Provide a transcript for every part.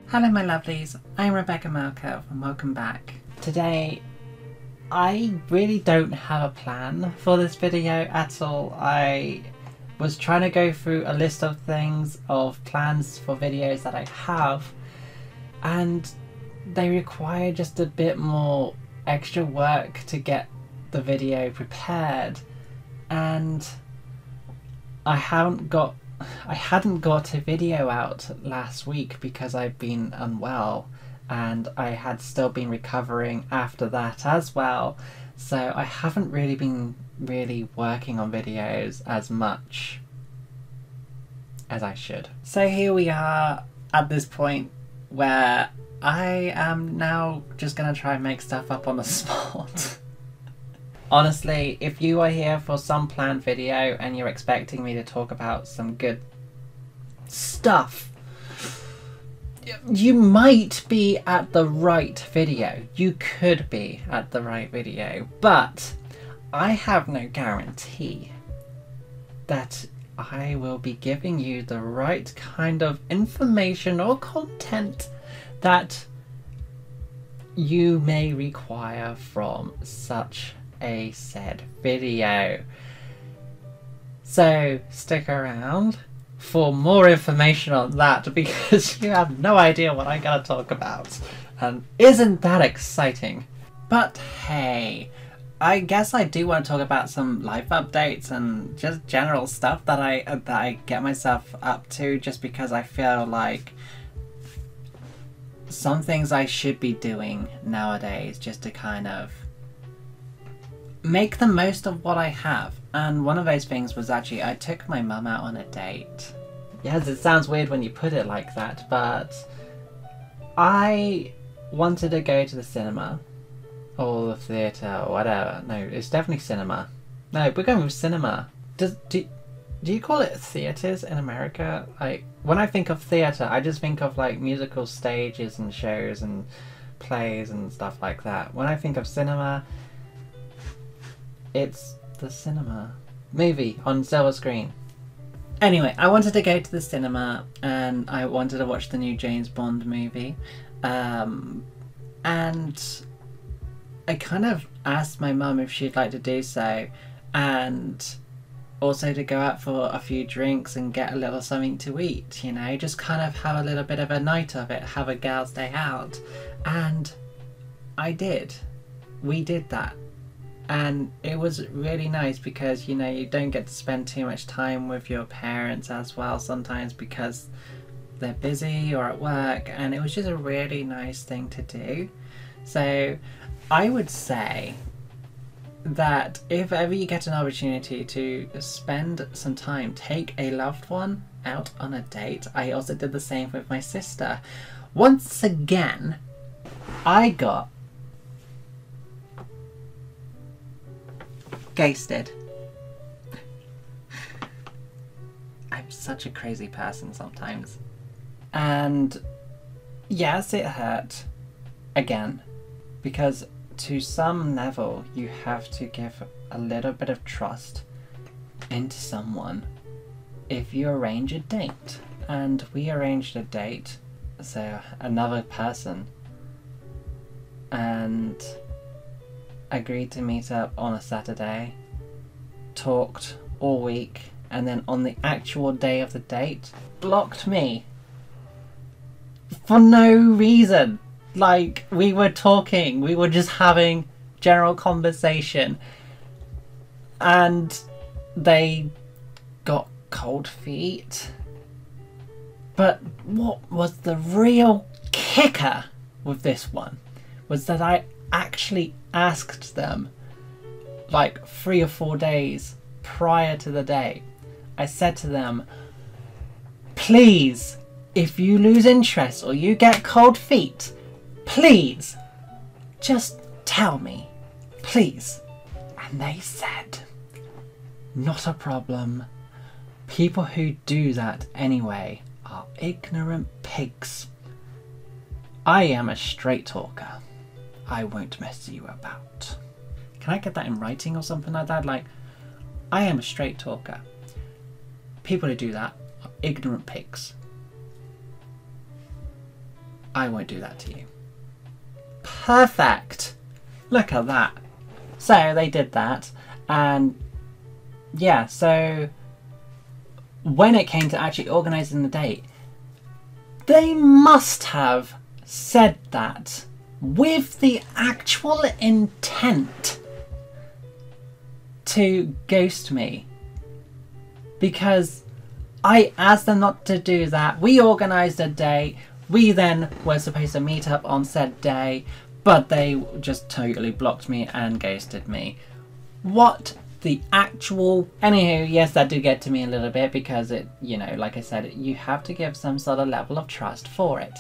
Hello my lovelies, I'm Rebecca Markelv and welcome back. Today I really don't have a plan for this video at all. I was trying to go through a list of things, of plans for videos that I have, and they require just a bit more extra work to get the video prepared, and I hadn't got a video out last week because I've been unwell and I had still been recovering after that as well, so I haven't really been working on videos as much as I should. So here we are at this point where I am now just gonna try and make stuff up on the spot. Honestly, if you are here for some planned video and you're expecting me to talk about some good stuff, you might be at the right video. You could be at the right video, but I have no guarantee that I will be giving you the right kind of information or content that you may require from such a said video. So stick around for more information on that, because you have no idea what I'm gonna talk about, and isn't that exciting? But hey, I guess I do want to talk about some life updates and just general stuff that I get myself up to, just because I feel like some things I should be doing nowadays just to kind of make the most of what I have. And one of those things was actually I took my mum out on a date. Yes, it sounds weird when you put it like that, but I wanted to go to the cinema or the theatre or whatever. No, it's definitely cinema. No, we're going with cinema. Do you call it theatres in America? Like, when I think of theatre, I just think of like musical stages and shows and plays and stuff like that. When I think of cinema, it's the cinema movie on silver screen. Anyway, I wanted to go to the cinema and I wanted to watch the new James Bond movie, and I kind of asked my mum if she'd like to do so, and also to go out for a few drinks and get a little something to eat, you know, just kind of have a little bit of a night of it, have a girls' day out. And I did. We did that. And it was really nice because, you know, you don't get to spend too much time with your parents as well sometimes because they're busy or at work, and it was just a really nice thing to do. So I would say that if ever you get an opportunity to spend some time, take a loved one out on a date. I also did the same with my sister. Once again, I got ghosted. I'm such a crazy person sometimes. And yes, it hurt. Again. Because to some level, you have to give a little bit of trust into someone if you arrange a date. And we arranged a date, so another person, and agreed to meet up on a Saturday, talked all week, and then on the actual day of the date, blocked me. For no reason. Like, we were talking, we were just having general conversation, and they got cold feet. But what was the real kicker with this one was that I actually asked them like 3 or 4 days prior to the date. I said to them, please, if you lose interest or you get cold feet, please just tell me, please. And they said, not a problem. People who do that anyway are ignorant pigs. I am a straight talker. I won't mess you about. Can I get that in writing or something like that? Like, I am a straight talker. People who do that are ignorant pigs. I won't do that to you. Perfect! Look at that. So they did that, and yeah, so when it came to actually organising the date, they must have said that with the actual intent to ghost me, because I asked them not to do that. We organised a date, we then were supposed to meet up on said day, but they just totally blocked me and ghosted me. What the actual... Anywho, yes, that did get to me a little bit, because it, you know, like I said, you have to give some sort of level of trust for it.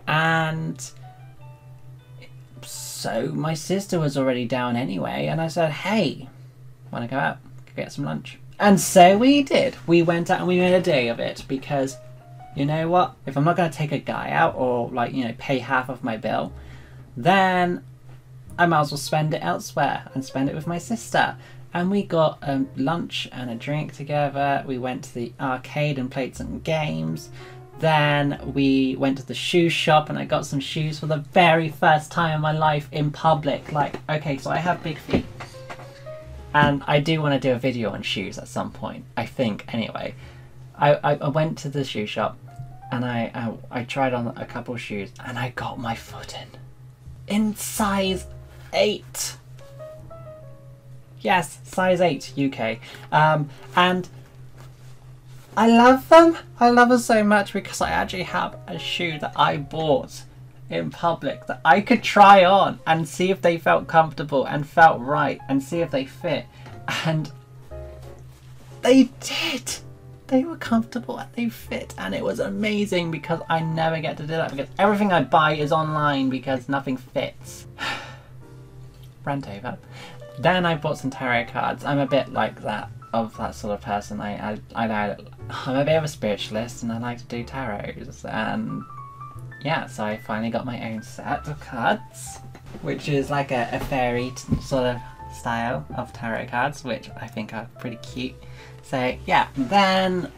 And so my sister was already down anyway, and I said, hey, wanna go out, get some lunch? And so we did. We went out and we made a day of it, because you know what? If I'm not going to take a guy out, or like, you know, pay half of my bill, then I might as well spend it elsewhere and spend it with my sister. And we got lunch and a drink together. We went to the arcade and played some games. Then we went to the shoe shop and I got some shoes for the very first time in my life in public. Like, okay, so I have big feet. And I do want to do a video on shoes at some point, I think, anyway. I went to the shoe shop and I tried on a couple of shoes and I got my foot in size 8. Yes, size 8 UK. And I love them. I love them so much because I actually have a shoe that I bought in public that I could try on and see if they felt comfortable and felt right and see if they fit. And they did. They were comfortable and they fit, and it was amazing because I never get to do that because everything I buy is online because nothing fits. Rant over. Then I bought some tarot cards. I'm a bit like that, of that sort of person. I'm a bit of a spiritualist and I like to do tarots, and yeah, so I finally got my own set of cards, which is like a fairy sort of style of tarot cards, which I think are pretty cute. So yeah, then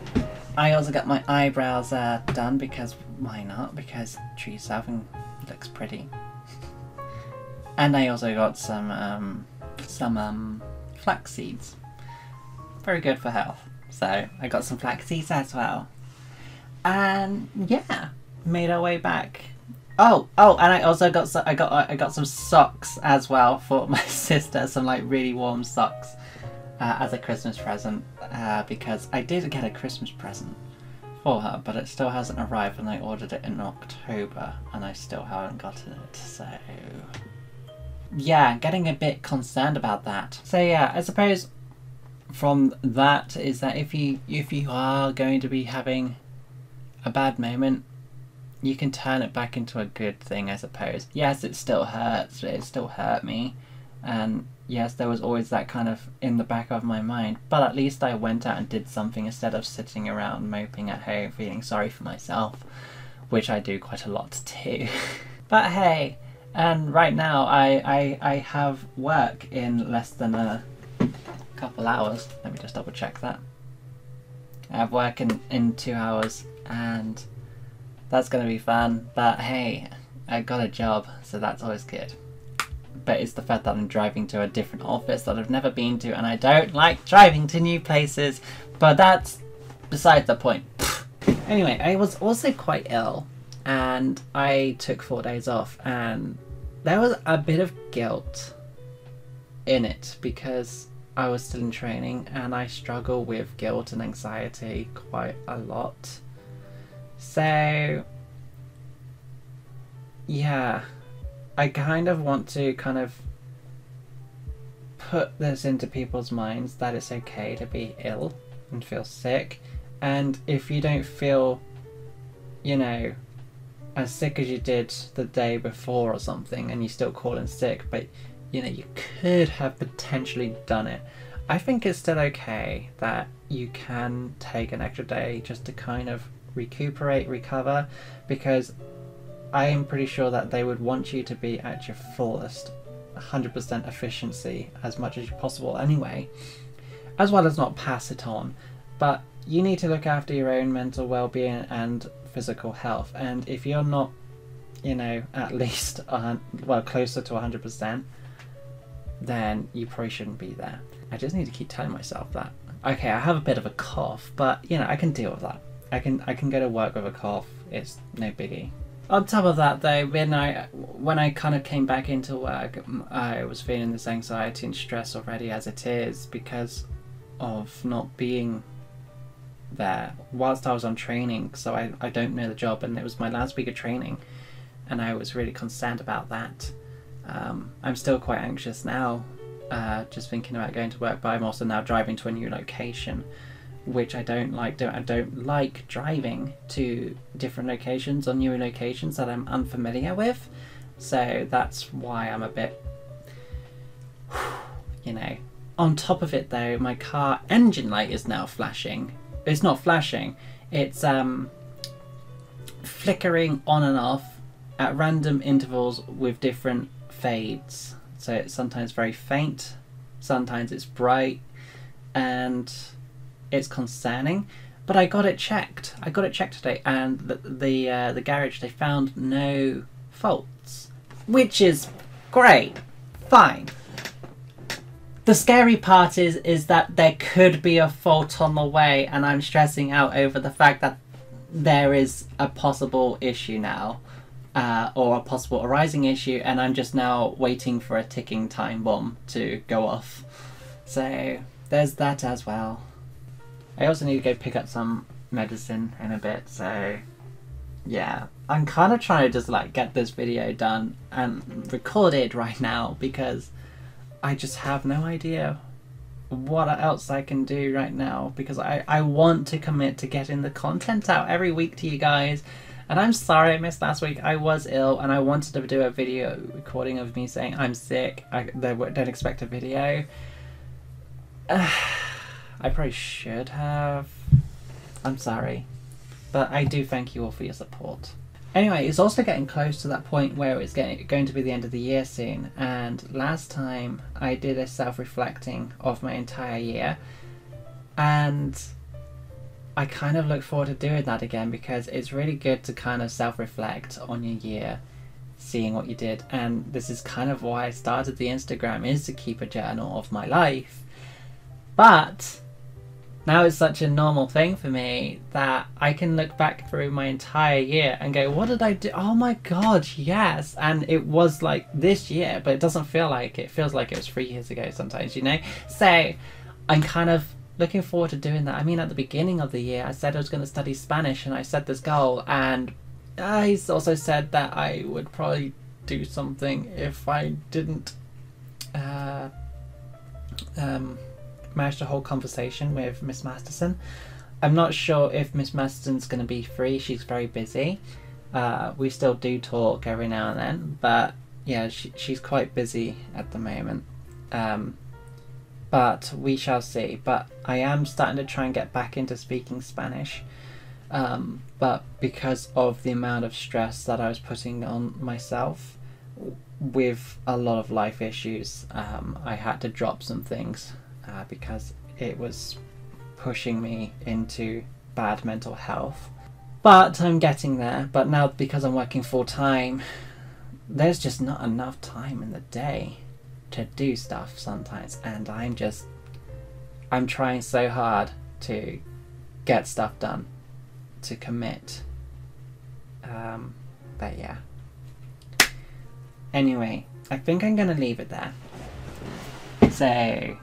I also got my eyebrows done, because why not? Because treat yourself and it looks pretty. And I also got some flax seeds. Very good for health. So I got some flax seeds as well. And yeah, made our way back. Oh, and I also got I got some socks as well for my sister, some like really warm socks as a Christmas present, because I did get a Christmas present for her, but it still hasn't arrived, and I ordered it in October and I still haven't gotten it. So yeah, getting a bit concerned about that. So yeah, I suppose from that is that if you are going to be having a bad moment, you can turn it back into a good thing, I suppose. Yes, it still hurts, it still hurt me, and yes, there was always that kind of in the back of my mind, but at least I went out and did something instead of sitting around moping at home feeling sorry for myself, which I do quite a lot too. But hey, and right now I have work in less than a couple hours. Let me just double check that. I have work in 2 hours, and that's gonna be fun. But hey, I got a job, so that's always good. But it's the fact that I'm driving to a different office that I've never been to, and I don't like driving to new places, but that's beside the point. Anyway, I was also quite ill, and I took 4 days off, and there was a bit of guilt in it because I was still in training, and I struggle with guilt and anxiety quite a lot. So yeah, I kind of want to kind of put this into people's minds that it's okay to be ill and feel sick, and if you don't feel, you know, as sick as you did the day before or something, and you still call in sick, but you know, you could have potentially done it, I think it's still okay that you can take an extra day just to kind of recuperate, recover, because I am pretty sure that they would want you to be at your fullest 100% efficiency as much as possible anyway, as well as not pass it on. But you need to look after your own mental well-being and physical health, and if you're not you know, at least well, closer to 100%, then you probably shouldn't be there. I just need to keep telling myself that. Okay, I have a bit of a cough, but you know, I can deal with that. I can go to work with a cough. It's no biggie. On top of that though, when I kind of came back into work, I was feeling this anxiety and stress already as it is because of not being there whilst I was on training. So I don't know the job, and it was my last week of training and I was really concerned about that. I'm still quite anxious now, just thinking about going to work, but I'm also now driving to a new location, which I don't like. I don't like driving to different locations or new locations that I'm unfamiliar with. So that's why I'm a bit, you know. On top of it though, my car engine light is now flashing. It's not flashing, it's flickering on and off at random intervals with different fades. So it's sometimes very faint, sometimes it's bright, and it's concerning. But I got it checked. I got it checked today, and the garage, they found no faults, which is great. Fine. The scary part is that there could be a fault on the way, and I'm stressing out over the fact that there is a possible issue now, or a possible arising issue, and I'm just now waiting for a ticking time bomb to go off. So there's that as well. I also need to go pick up some medicine in a bit, so yeah. I'm kind of trying to just like get this video done and recorded right now because I just have no idea what else I can do right now, because I want to commit to getting the content out every week to you guys. And I'm sorry I missed last week. I was ill and I wanted to do a video recording of me saying I'm sick. Don't expect a video. I probably should have. I'm sorry. But I do thank you all for your support. Anyway, it's also getting close to that point where it's going to be the end of the year soon, and last time I did a self-reflecting of my entire year, and I kind of look forward to doing that again because it's really good to kind of self-reflect on your year, seeing what you did. And this is kind of why I started the Instagram, is to keep a journal of my life. But now it's such a normal thing for me that I can look back through my entire year and go, what did I do? Oh my god, yes. And it was like this year, but it doesn't feel like it. It feels like it was 3 years ago sometimes, you know? So I'm kind of looking forward to doing that. I mean, at the beginning of the year, I said I was going to study Spanish and I set this goal. And I also said that I would probably do something if I didn't managed a whole conversation with Miss Masterson. I'm not sure if Miss Masterson's going to be free. She's very busy. We still do talk every now and then, but yeah, she's quite busy at the moment. But we shall see. But I am starting to try and get back into speaking Spanish. But because of the amount of stress that I was putting on myself with a lot of life issues, I had to drop some things. Because it was pushing me into bad mental health. But I'm getting there. But now, because I'm working full time, there's just not enough time in the day to do stuff sometimes. And I'm trying so hard to get stuff done, to commit. But yeah. Anyway, I think I'm going to leave it there. So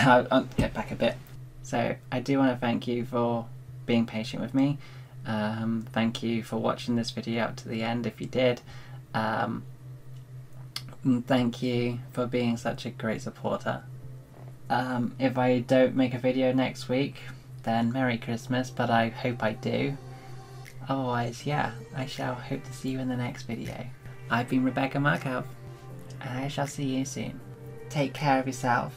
I'll get back a bit. So I do want to thank you for being patient with me. Thank you for watching this video up to the end if you did. And thank you for being such a great supporter. If I don't make a video next week, then Merry Christmas, but I hope I do. Otherwise, yeah, I shall hope to see you in the next video. I've been Rebecca Markelv, and I shall see you soon. Take care of yourself.